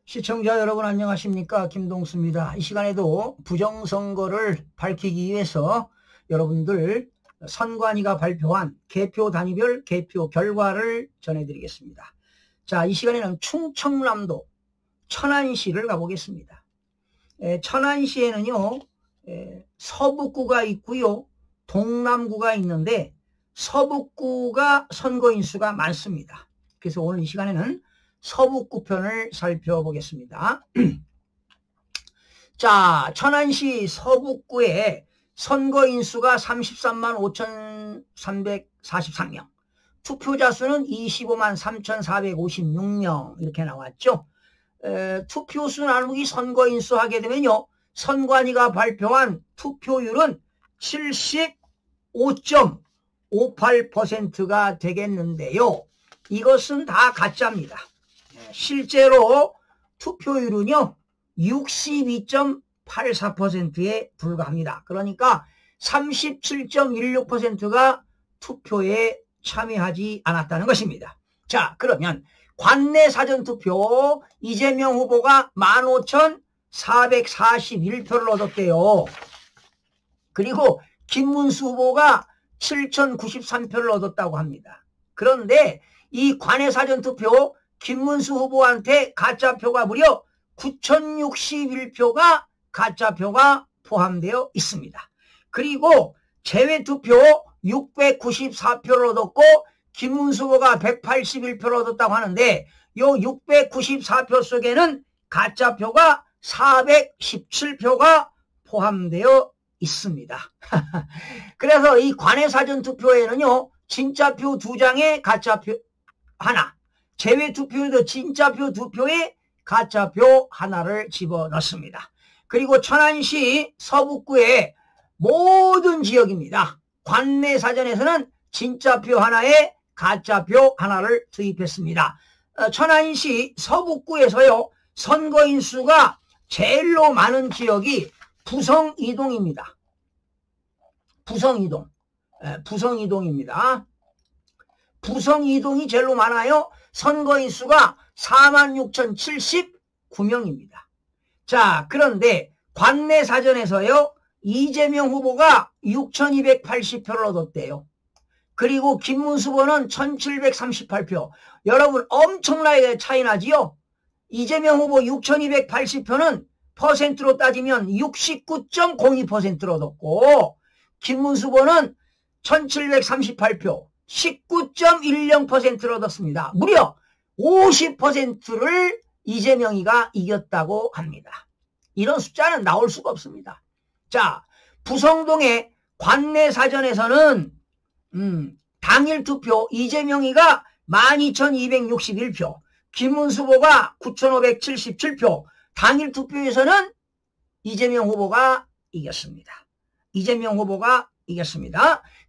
시청자 여러분 안녕하십니까? 김동수입니다. 이 시간에도 부정선거를 밝히기 위해서 여러분들 선관위가 발표한 개표 단위별 개표 결과를 전해드리겠습니다. 자, 이 시간에는 충청남도 천안시를 가보겠습니다. 천안시에는요 서북구가 있고요 동남구가 있는데 서북구가 선거인수가 많습니다. 그래서 오늘 이 시간에는 서북구 편을 살펴보겠습니다. 자, 천안시 서북구에 선거인수가 33만 5,343명, 투표자 수는 25만 3,456명 이렇게 나왔죠. 투표수 나누기 선거인수 하게 되면요 선관위가 발표한 투표율은 75.58%가 되겠는데요. 이것은 다 가짜입니다. 실제로 투표율은요 62.84%에 불과합니다. 그러니까 37.16%가 투표에 참여하지 않았다는 것입니다. 자, 그러면 관내 사전투표 이재명 후보가 15,441표를 얻었대요. 그리고 김문수 후보가 7,093표를 얻었다고 합니다. 그런데 이 관내 사전투표 김문수 후보한테 가짜표가 무려 9,061표가 가짜표가 포함되어 있습니다. 그리고 제외투표 694표를 얻었고 김문수 후보가 181표를 얻었다고 하는데 요 694표 속에는 가짜표가 417표가 포함되어 있습니다. 그래서 이 관내 사전투표에는요 진짜표 2장에 가짜표 하나, 제외투표에도 진짜표 2표에 가짜표 하나를 집어넣습니다. 그리고 천안시 서북구의 모든 지역입니다. 관내 사전에서는 진짜표 하나에 가짜표 하나를 투입했습니다. 천안시 서북구에서요 선거인수가 제일로 많은 지역이 부성이동입니다. 부성이동입니다. 부성이동이 제일로 많아요. 선거인수가 46,079명입니다. 자, 그런데 관내 사전에서요 이재명 후보가 6,280표를 얻었대요. 그리고 김문수 후보는 1,738표. 여러분 엄청나게 차이 나지요. 이재명 후보 6,280표는 퍼센트로 따지면 69.02%를 얻었고 김문수 후보는 1,738표 19.10%를 얻었습니다. 무려 50%를 이재명이가 이겼다고 합니다. 이런 숫자는 나올 수가 없습니다. 자, 부성동의 관내 사전에서는 당일 투표 이재명이가 12,261표, 김문수 후보가 9,577표, 당일 투표에서는 이재명 후보가 이겼습니다.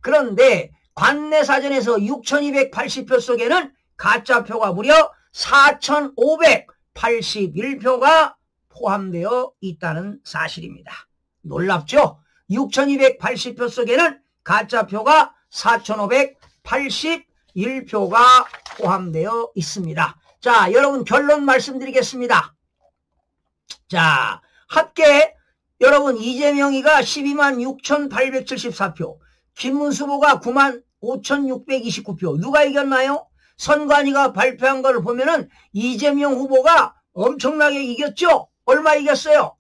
그런데 관내 사전에서 6,280표 속에는 가짜표가 무려 4,581표가 포함되어 있다는 사실입니다. 놀랍죠? 6,280표 속에는 가짜표가 4,581표가 포함되어 있습니다. 자, 여러분 결론 말씀드리겠습니다. 자, 합계 여러분 이재명이가 126,874표, 김문수 후보가 95,629표. 누가 이겼나요? 선관위가 발표한 걸 보면은 이재명 후보가 엄청나게 이겼죠? 얼마 이겼어요?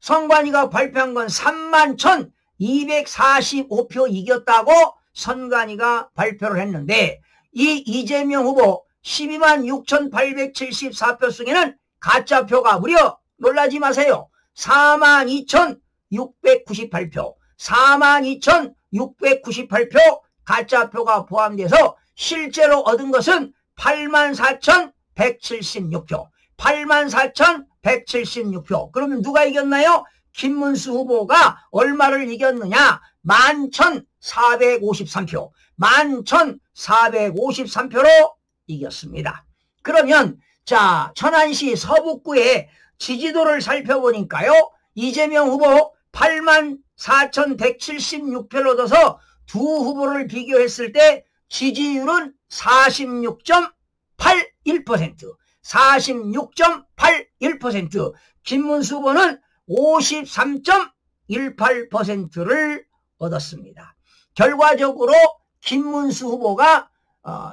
선관위가 발표한 건 31,245표 이겼다고 선관위가 발표를 했는데 이 이재명 후보 126,874표 속에는 가짜표가 무려 놀라지 마세요. 42,698표 42,698표 가짜표가 포함돼서 실제로 얻은 것은 84,176표 84,176표. 그러면 누가 이겼나요? 김문수 후보가 얼마를 이겼느냐? 11,453표 11,453표로 이겼습니다. 그러면 자, 천안시 서북구의 지지도를 살펴보니까요 이재명 후보 84,176표를 얻어서 두 후보를 비교했을 때 지지율은 46.81%, 46.81%. 53.78%, 김문수 후보는 53.18%를 얻었습니다. 결과적으로 김문수 후보가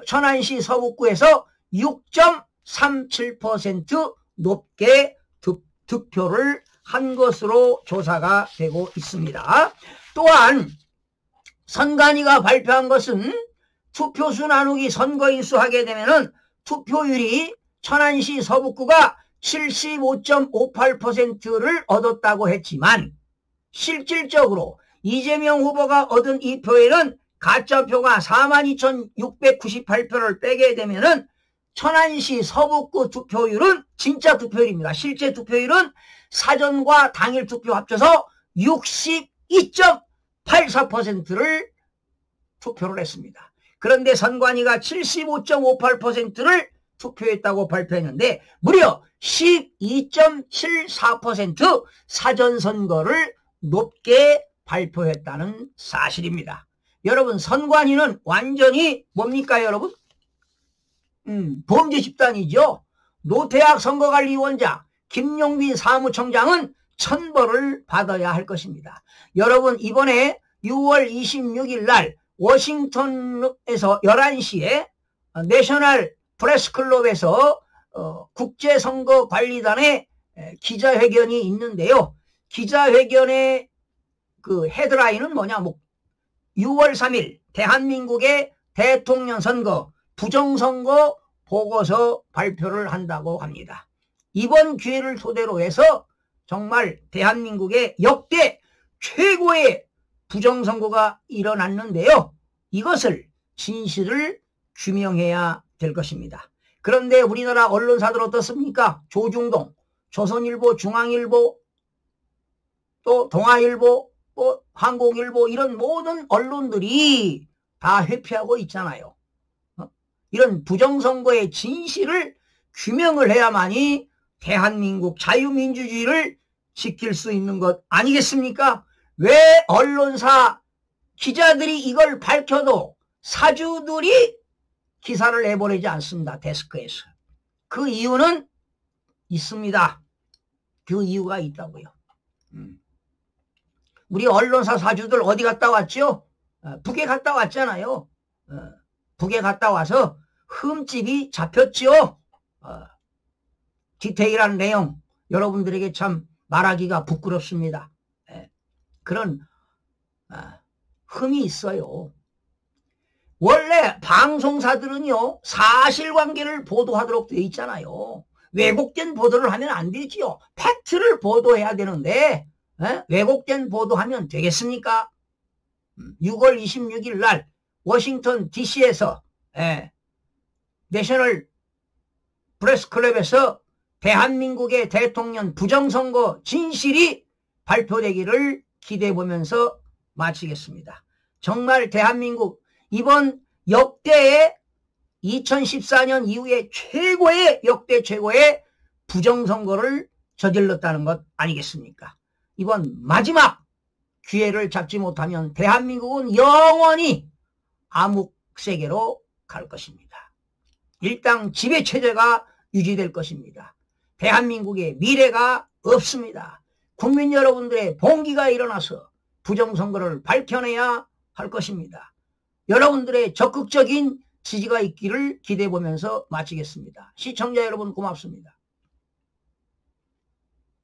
천안시 서북구에서 6.37% 높게 득표를 한 것으로 조사가 되고 있습니다. 또한 선관위가 발표한 것은 투표수 나누기 선거인수 하게 되면은 투표율이 천안시 서북구가 75.58%를 얻었다고 했지만 실질적으로 이재명 후보가 얻은 이 표에는 가짜표가 42,698표를 빼게 되면은 천안시 서북구 투표율은 진짜 투표율입니다. 실제 투표율은 사전과 당일 투표 합쳐서 62.84%를 투표를 했습니다. 그런데 선관위가 75.58%를 투표했다고 발표했는데 무려 12.74% 사전선거를 높게 발표했다는 사실입니다. 여러분, 선관위는 완전히 뭡니까 여러분? 범죄 집단이죠. 노태학 선거관리위원장, 김용빈 사무총장은 천벌을 받아야 할 것입니다. 여러분, 이번에 6월 26일 날 워싱턴에서 11시에 내셔널 프레스클럽에서 국제선거관리단의 기자회견이 있는데요. 기자회견의 그 헤드라인은 뭐냐? 6월 3일 대한민국의 대통령 선거 부정선거 보고서 발표를 한다고 합니다. 이번 기회를 토대로 해서 정말 대한민국의 역대 최고의 부정선거가 일어났는데요. 이것을 진실을 규명해야 될 것입니다. 그런데 우리나라 언론사들 어떻습니까? 조중동, 조선일보, 중앙일보, 또 동아일보, 또 한국일보 이런 모든 언론들이 다 회피하고 있잖아요. 이런 부정선거의 진실을 규명을 해야만이 대한민국 자유민주주의를 지킬 수 있는 것 아니겠습니까? 왜 언론사 기자들이 이걸 밝혀도 사주들이 기사를 내보내지 않습니다. 데스크에서. 그 이유는 있습니다. 그 이유가 있다고요. 우리 언론사 사주들 어디 갔다 왔죠? 북에 갔다 왔잖아요. 북에 갔다 와서 흠집이 잡혔죠. 디테일한 내용 여러분들에게 참 말하기가 부끄럽습니다. 그런 흠이 있어요. 원래 방송사들은요 사실관계를 보도하도록 되어 있잖아요. 왜곡된 보도를 하면 안 되지요. 팩트를 보도해야 되는데 왜곡된 보도하면 되겠습니까? 6월 26일 날 워싱턴 DC에서 내셔널 프레스클럽에서 대한민국의 대통령 부정선거 진실이 발표되기를 기대해보면서 마치겠습니다. 정말 대한민국 이번 역대의 2014년 이후에 역대 최고의 부정선거를 저질렀다는 것 아니겠습니까? 이번 마지막 기회를 잡지 못하면 대한민국은 영원히 암흑세계로 갈 것입니다. 일당 지배체제가 유지될 것입니다. 대한민국의 미래가 없습니다. 국민 여러분들의 봉기가 일어나서 부정선거를 밝혀내야 할 것입니다. 여러분들의 적극적인 지지가 있기를 기대해보면서 마치겠습니다. 시청자 여러분 고맙습니다.